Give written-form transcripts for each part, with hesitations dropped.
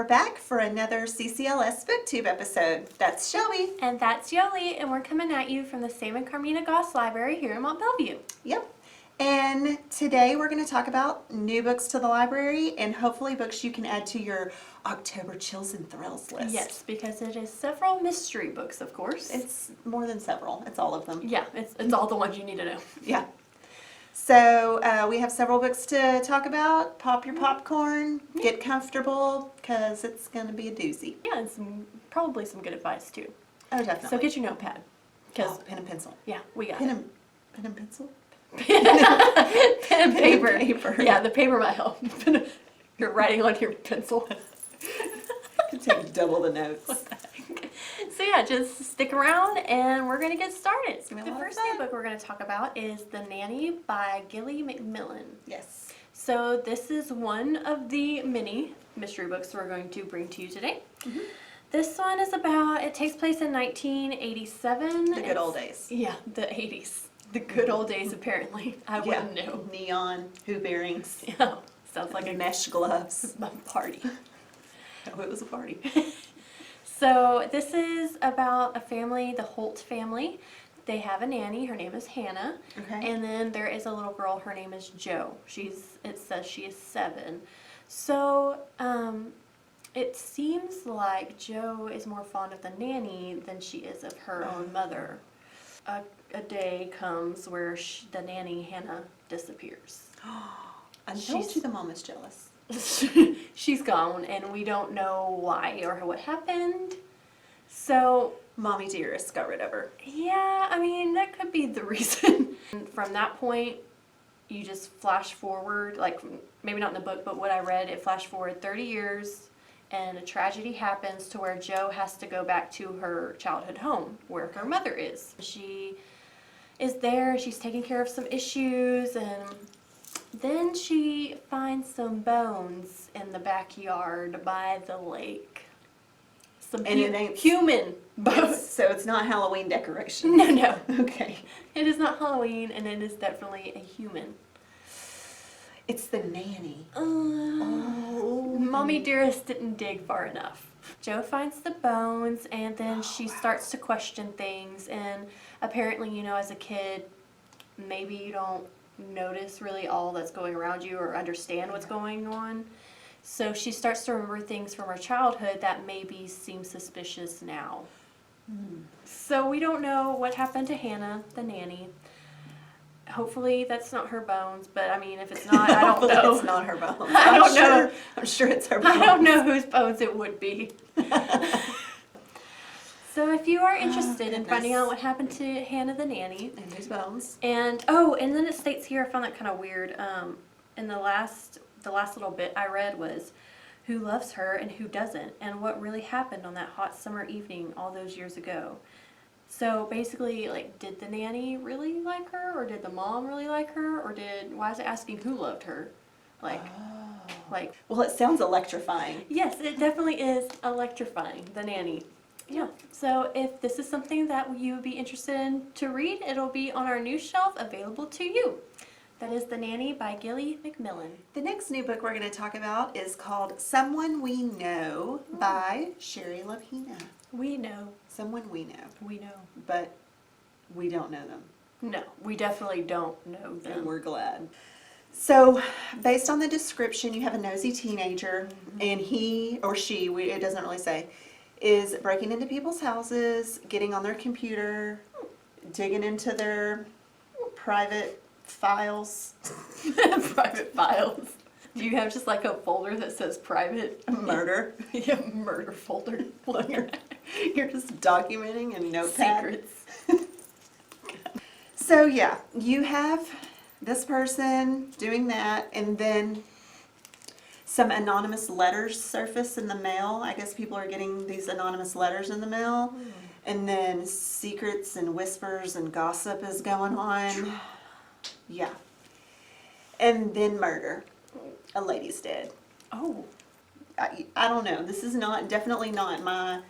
we're back for another CCLS BookTube episode. That's Shelby. And that's Gilly, and we're coming at you from the Sam and Carmina Goss Library here in Mont Bellevue. Yep. And today we're going to talk about new books to the library and hopefully books you can add to your October Chills and Thrills list. Yes, because it is several mystery books, of course. It's more than several. It's all of them. Yeah, it's all the ones you need to know. Yeah. So we have several books to talk about. Pop your popcorn, get comfortable, because it's going to be a doozy. Yeah, and probably some good advice too. Oh, definitely. So get your notepad. Pen and pencil. Yeah, we got Pen and pencil? Pen and paper. Pen and paper. Yeah, the paper might help. You're writing on your pencil. You can take double the notes. So yeah, just stick around and we're going to get started. gonna be a The lot of first fun. new book we're going to talk about is The Nanny by Gilly MacMillan. Yes. So this is one of the many mystery books we're going to bring to you today. Mm-hmm. This one is about, it takes place in 1987. The good old days. Yeah, the 80s. The good old days, apparently. I wouldn't know. Neon, hoop earrings, Yeah, sounds like a mesh gloves. party. Oh, it was a party. So this is about a family, the Holt family. They have a nanny. Her name is Hannah. Okay. And then there is a little girl. Her name is Jo. It says she is 7. So it seems like Jo is more fond of the nanny than she is of her own mother. A day comes where the nanny, Hannah, disappears. I told you the mom is jealous. She's gone, and we don't know why or what happened. So, Mommy dearest got rid of her. yeah, I mean, that could be the reason. From that point, you just flash forward, like, maybe not in the book, but what I read, it flashed forward 30 years, and a tragedy happens to where Jo has to go back to her childhood home, where her mother is. She is there, she's taking care of some issues, and then she finds some bones in the backyard by the lake. Some And it ain't human bones. So it's not Halloween decoration. No. Okay. It is not Halloween, and it is definitely a human. It's the nanny. Mommy Dearest didn't dig far enough. Jo finds the bones, and then she starts to question things, and apparently, you know, as a kid, maybe you don't notice really all that's going around you or understand what's going on. So she starts to remember things from her childhood that maybe seem suspicious now. So we don't know what happened to Hannah, the nanny. Hopefully that's not her bones, but I mean, if it's not, I don't Hopefully know. it's not her bones. I don't know. I'm sure it's her bones. I don't know whose bones it would be. So if you are interested in finding out what happened to Hannah the nanny, And whose bones? and then it states here, I found that kind of weird. In the last little bit I read was who loves her and who doesn't, and what really happened on that hot summer evening all those years ago. So basically, like, did the nanny really like her, or did the mom really like her, or why is it asking who loved her? Like, Well, it sounds electrifying. yes, it definitely is electrifying, the nanny. Yeah, so if this is something that you would be interested in to read, it'll be on our news shelf available to you. That is The Nanny by Gilly MacMillan. The next new book we're going to talk about is called Someone We Know by Shari Lapena. We know. Someone we know, We know. but we don't know them. No, we definitely don't know And them. we're glad. So, based on the description, you have a nosy teenager, and he or she, it doesn't really say, is breaking into people's houses, getting on their computer, digging into their private files. Private files. Do you have just like a folder that says private? Murder. Yeah, murder folder. You're just documenting in Notepad. Secrets. So yeah, you have this person doing that, and then some anonymous letters surface in the mail. I guess people are getting these anonymous letters in the mail. And then secrets and whispers and gossip is going on. Yeah. And then murder. A lady's dead. Oh. I don't know. This is definitely not my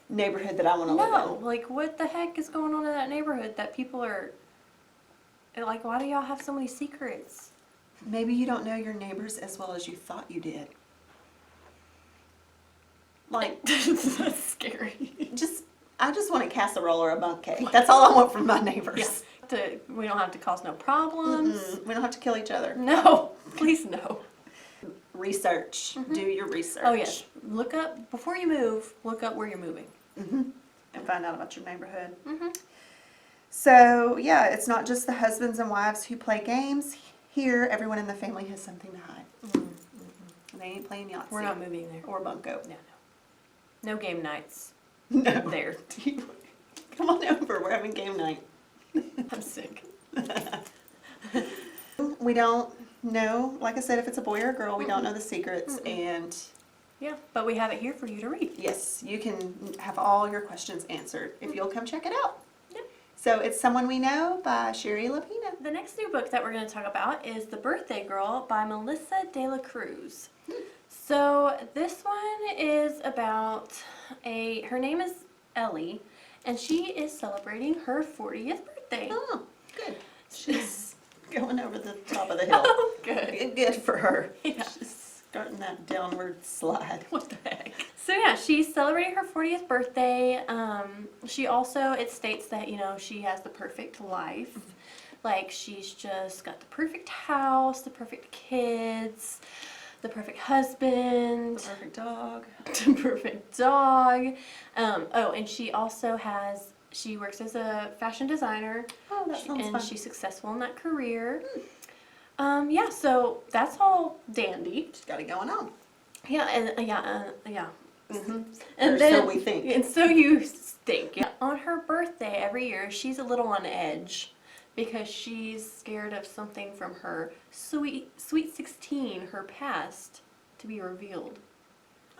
neighborhood that I want to live No, in. like what the heck is going on in that neighborhood that people are, like, why do y'all have so many secrets? Maybe you don't know your neighbors as well as you thought you did. Like, That's scary. I just want a casserole or a bundt cake. That's all I want from my neighbors. Yeah. We don't have to cause no problems. We don't have to kill each other. No, please no. Research. Do your research. Oh yes, look up before you move. Look up where you're moving. And find out about your neighborhood. Mhm. So, yeah, it's not just the husbands and wives who play games. Here, everyone in the family has something to hide. And they ain't playing Yahtzee. We're not moving there. Or Bunko. No game nights. No. There. Come on over. We're having game night. I'm sick. We don't know, like I said, if it's a boy or a girl, we don't know the secrets. And Yeah, but we have it here for you to read. yes, you can have all your questions answered if you'll come check it out. Yep. So it's Someone We Know by Shari Lapena. The next new book that we're going to talk about is The Birthday Girl by Melissa de la Cruz. So this one is about her name is Ellie, and she is celebrating her 40th birthday. Oh, good. She's going over the top of the hill. Oh, good. Good for her. Yeah. She's starting that downward slide. What the heck? So yeah, she's celebrating her 40th birthday. She also, it states that, she has the perfect life. Like, she's just got the perfect house, the perfect kids, the perfect husband. The perfect dog. The perfect dog. And she also she works as a fashion designer. Oh, that sounds and fun. she's successful in that career. So that's all dandy. She's got it going on. Yeah, Mm-hmm. Or so we think. And so you think. Yeah. On her birthday every year, she's a little on edge because she's scared of something from her sweet 16, her past, to be revealed.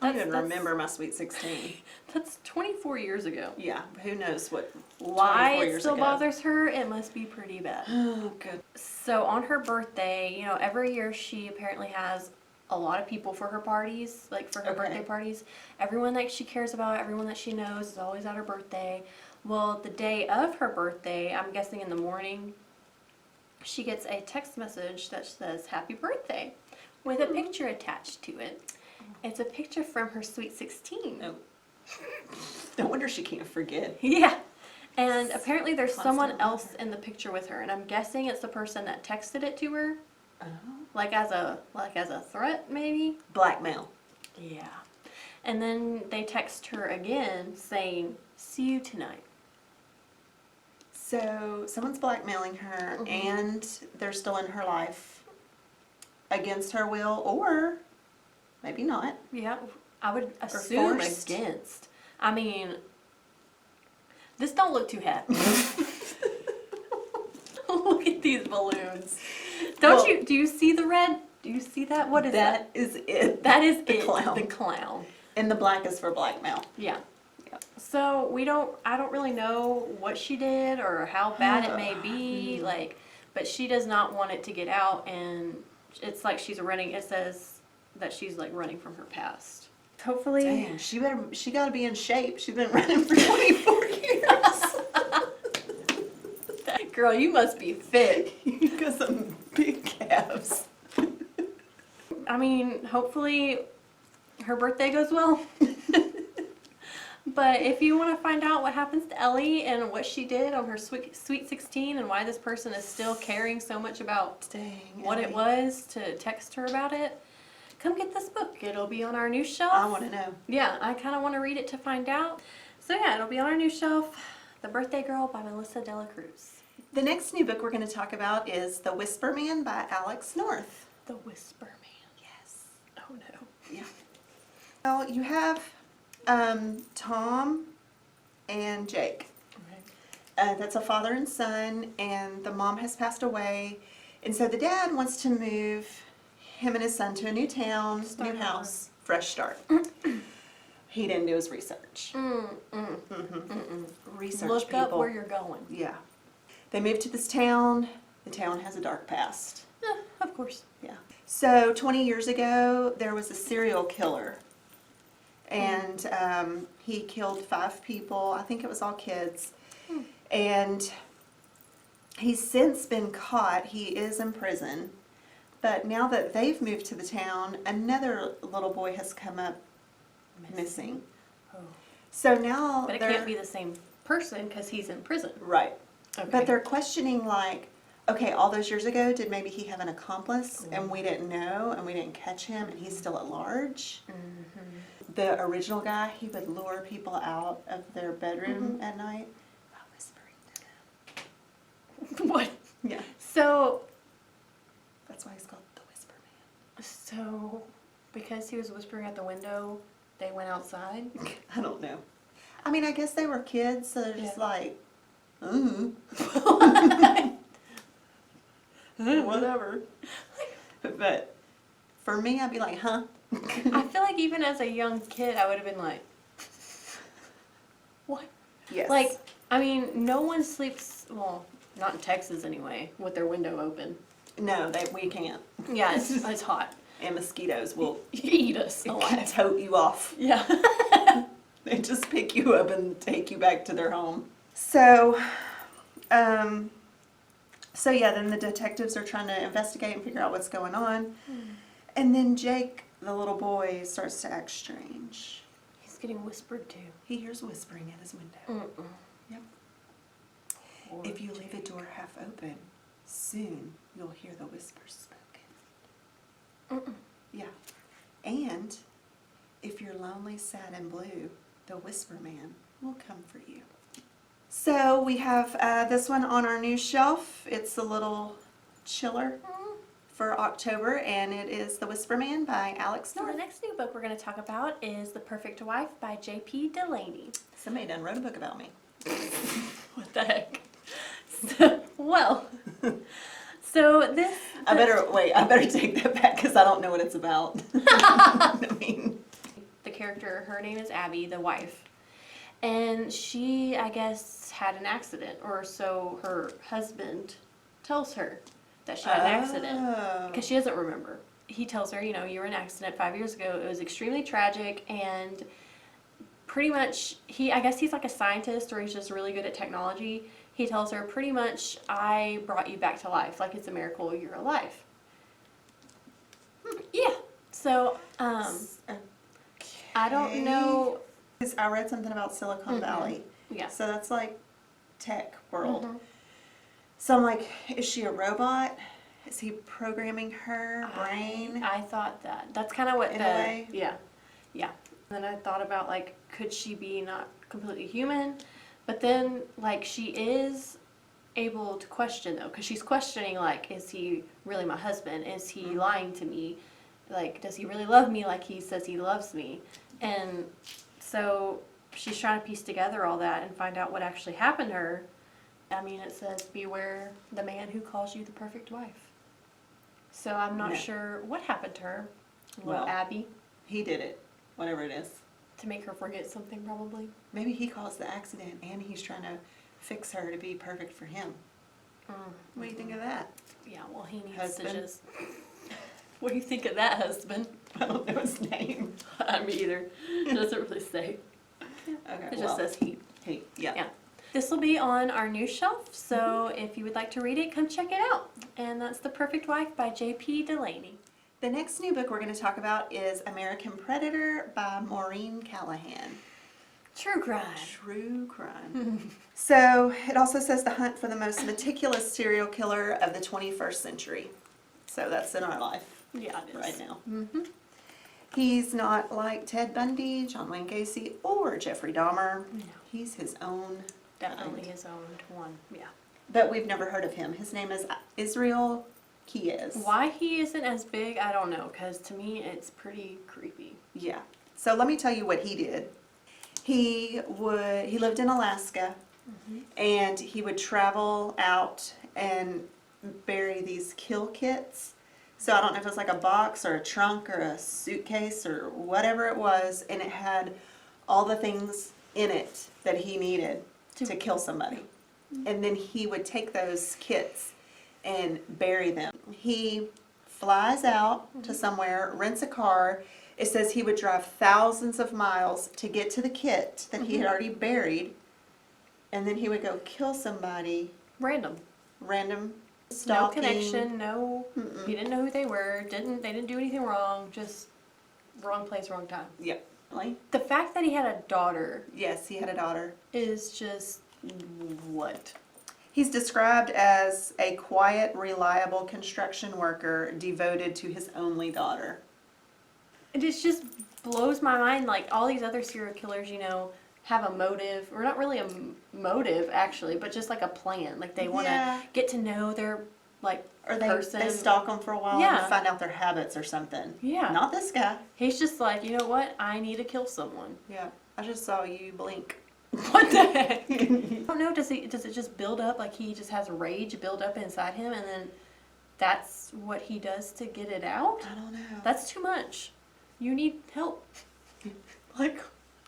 I don't even remember my Sweet 16. That's 24 years ago. Yeah, who knows what. Why 24 it years still ago. bothers her, it must be pretty bad. Oh, good. So on her birthday, every year she apparently has a lot of people for her parties, like for her Okay. birthday parties. Everyone that she cares about, everyone that she knows is always at her birthday. Well, the day of her birthday, I'm guessing in the morning, she gets a text message that says happy birthday with a picture attached to it. It's a picture from her Sweet 16. Oh. No wonder she can't forget. Yeah. And apparently there's someone Constant else in the picture with her, and I'm guessing it's the person that texted it to her, Oh. like as a threat maybe. Blackmail. Yeah. And then they text her again saying, "See you tonight." So someone's blackmailing her, and they're still in her life against her will, or maybe not. Yeah, I would assume forced. against. I mean, this don't look too happy. Look at these balloons. Do you see the red? Do you see that? What is that? That is it. That is the it. clown. The clown. And the black is for blackmail. Yeah. Yep. So I don't really know what she did or how bad it may be, but she does not want it to get out, and it's like it says that she's like running from her past. Hopefully. Damn, she gotta be in shape. She's been running for 24 years. Girl, you must be fit. You got some big calves. I mean, hopefully her birthday goes well. But if you want to find out what happens to Ellie and what she did on her Sweet 16 and why this person is still caring so much about what it was to text her about it, come get this book. It'll be on our new shelf. I want to know. Yeah, I kind of want to read it to find out. So yeah, it'll be on our new shelf. The Birthday Girl by Melissa de la Cruz. The next new book we're going to talk about is The Whisper Man by Alex North. The Whisper Man. Yes. Oh no. Yeah. Well, you have Tom and Jake. That's a father and son, and the mom has passed away. And so the dad wants to move him and his son to a new town, new house, fresh start. He didn't do his research. Research Look people. up where you're going. Yeah. They moved to this town. The town has a dark past. Of course. Yeah. So 20 years ago, there was a serial killer. And he killed 5 people. I think it was all kids. And he's since been caught. He is in prison. But now that they've moved to the town, another little boy has come up missing. Oh. So now But it can't be the same person because he's in prison. right. Okay. But they're questioning like, okay, all those years ago, did maybe he have an accomplice and we didn't know and we didn't catch him and he's still at large? Mm-hmm. The original guy, he would lure people out of their bedroom at night by whispering to them. What? Yeah. So, That's why he's called the Whisper Man. so because he was whispering at the window, they went outside? I don't know. I mean, I guess they were kids, so they're just Yeah. like, whatever. But for me, I'd be like, huh? I feel like even as a young kid, I would have been like, what? Yes. Like, I mean, no one sleeps, well, not in Texas anyway, with their window open. No, we can't. Yeah, it's hot. And mosquitoes will Eat us alive. tote you off. Yeah. They just pick you up and take you back to their home. So, yeah, then the detectives are trying to investigate and figure out what's going on. And then Jake, the little boy, starts to act strange. He's getting whispered to. He hears whispering at his window. Yep. Poor If you leave Jake. the door half open, soon you'll hear the whispers spoken. Yeah. And if you're lonely, sad, and blue, the Whisper Man will come for you. So we have this one on our new shelf. It's a little chiller for October, and it is The Whisper Man by Alex So the North. next new book we're going to talk about is The Perfect Wife by J.P. Delaney. Somebody done wrote a book about me. What the heck? So, well, so this... I better take that back because I don't know what it's about. I mean, The character, her name is Abby, the wife. And she, I guess, had an accident, or so her husband tells her that she had an accident. Oh. Because she doesn't remember. He tells her, you know, you were in an accident 5 years ago. It was extremely tragic, and pretty much, I guess he's like a scientist, or he's just really good at technology. He tells her, pretty much, I brought you back to life. Like, it's a miracle you're alive. Yeah. So, I don't know. I read something about Silicon Valley. Yeah. So that's like tech world. Mhm. So I'm like, is she a robot? Is he programming her brain? I thought that. That's kind of what In a way? Yeah. Yeah. And then I thought about, like, could she be not completely human? But then, like, she is able to question, though, because she's questioning, like, is he really my husband? Is he lying to me? Like, does he really love me like he says he loves me? And so she's trying to piece together all that and find out what actually happened to her. I mean, it says, beware the man who calls you the perfect wife. So I'm not No. sure what happened to her, little Well. Abby, He did it, whatever it is. to make her forget something probably. Maybe he caused the accident and he's trying to fix her to be perfect for him. What do you think of that? Yeah, well, he needs Husband? to just... What do you think of that, husband? I don't know his name. Me either. It doesn't really say. Okay, It just says he. he. Yeah. Yeah. This will be on our new shelf, so if you would like to read it, come check it out. And that's The Perfect Wife by J.P. Delaney. The next new book we're going to talk about is American Predator by Maureen Callahan. True crime. True crime. So it also says the hunt for the most meticulous serial killer of the 21st century. So that's in our life Yeah, it is. right now. Mm-hmm. He's not like Ted Bundy, John Wayne Gacy, or Jeffrey Dahmer. No. He's his own Definitely kind. his own one. Yeah. But we've never heard of him. His name is Israel Keyes. Why he isn't as big, I don't know, because to me it's pretty creepy. Yeah. So let me tell you what he did. He lived in Alaska, and he would travel out and bury these kill kits. So I don't know if it was like a box or a trunk or a suitcase or whatever it was, and it had all the things in it that he needed to kill somebody. And then he would take those kits and bury them. He flies out to somewhere, rents a car. It says he would drive thousands of miles to get to the kit that he had already buried, and then he would go kill somebody, Random. random, No stalking. connection, no, he didn't know who they were, they didn't do anything wrong, just wrong place, wrong time. Yep. Like, The fact that he had a daughter yes, he had a daughter. is just what? He's described as a quiet, reliable construction worker devoted to his only daughter. It just blows my mind. Like, all these other serial killers, you know, have a motive, or not really a motive actually, but just like a plan. Like, they want to Yeah. get to know their like Or they person. stalk them for a while Yeah. and find out their habits or something. Yeah. Not this guy. He's just like, you know what? I need to kill someone. Yeah. I just saw you blink. What the heck? I don't know. Does it just build up? Like, he just has rage build up inside him, and then that's what he does to get it out? I don't know. That's too much. You need help. Like,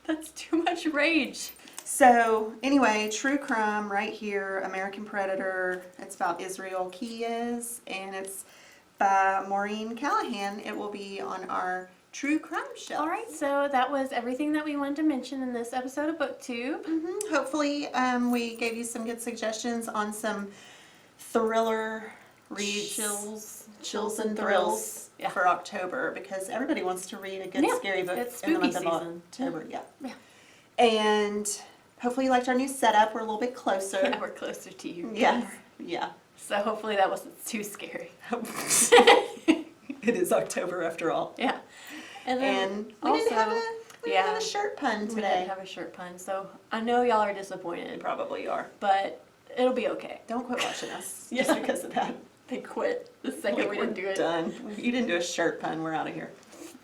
that's too much rage. So, anyway, true crime right here, American Predator. It's about Israel Keyes, and it's by Maureen Callahan. It will be on our true crime shelf. All right, so that was everything that we wanted to mention in this episode of BookTube. Hopefully, we gave you some good suggestions on some thriller reads. Chills and thrills Yeah. for October, because everybody wants to read a good Yeah, scary book it's in the month spooky of season. October. Yeah. Yeah. And hopefully you liked our new setup. We're a little bit closer. Yeah, we're closer to you. Yes. Yeah. So hopefully that wasn't too scary. It is October after all. Yeah. And then And we didn't have a yeah. shirt pun we today. didn't have a shirt pun, so I know y'all are disappointed, Probably are. but it'll be okay. Don't quit watching us Yeah. just because of that. They quit the second we We're didn't do it. done. You didn't do a shirt pun. We're out of here.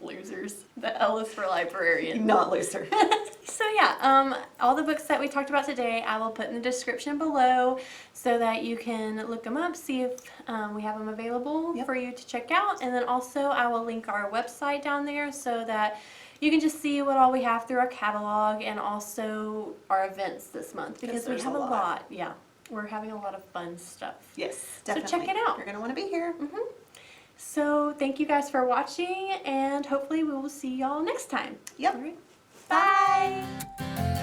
Losers. The L is for librarian. Not loser. So yeah, all the books that we talked about today, I will put in the description below so that you can look them up, see if we have them available Yep. for you to check out. And then also I will link our website down there so that you can just see what all we have through our catalog, and also our events this month, because we there's have a a lot. lot. Yeah, we're having a lot of fun stuff. Yes, So definitely. check it out. You're going to want to be here. So thank you guys for watching, and hopefully we will see y'all next time. Yep. All right. Bye.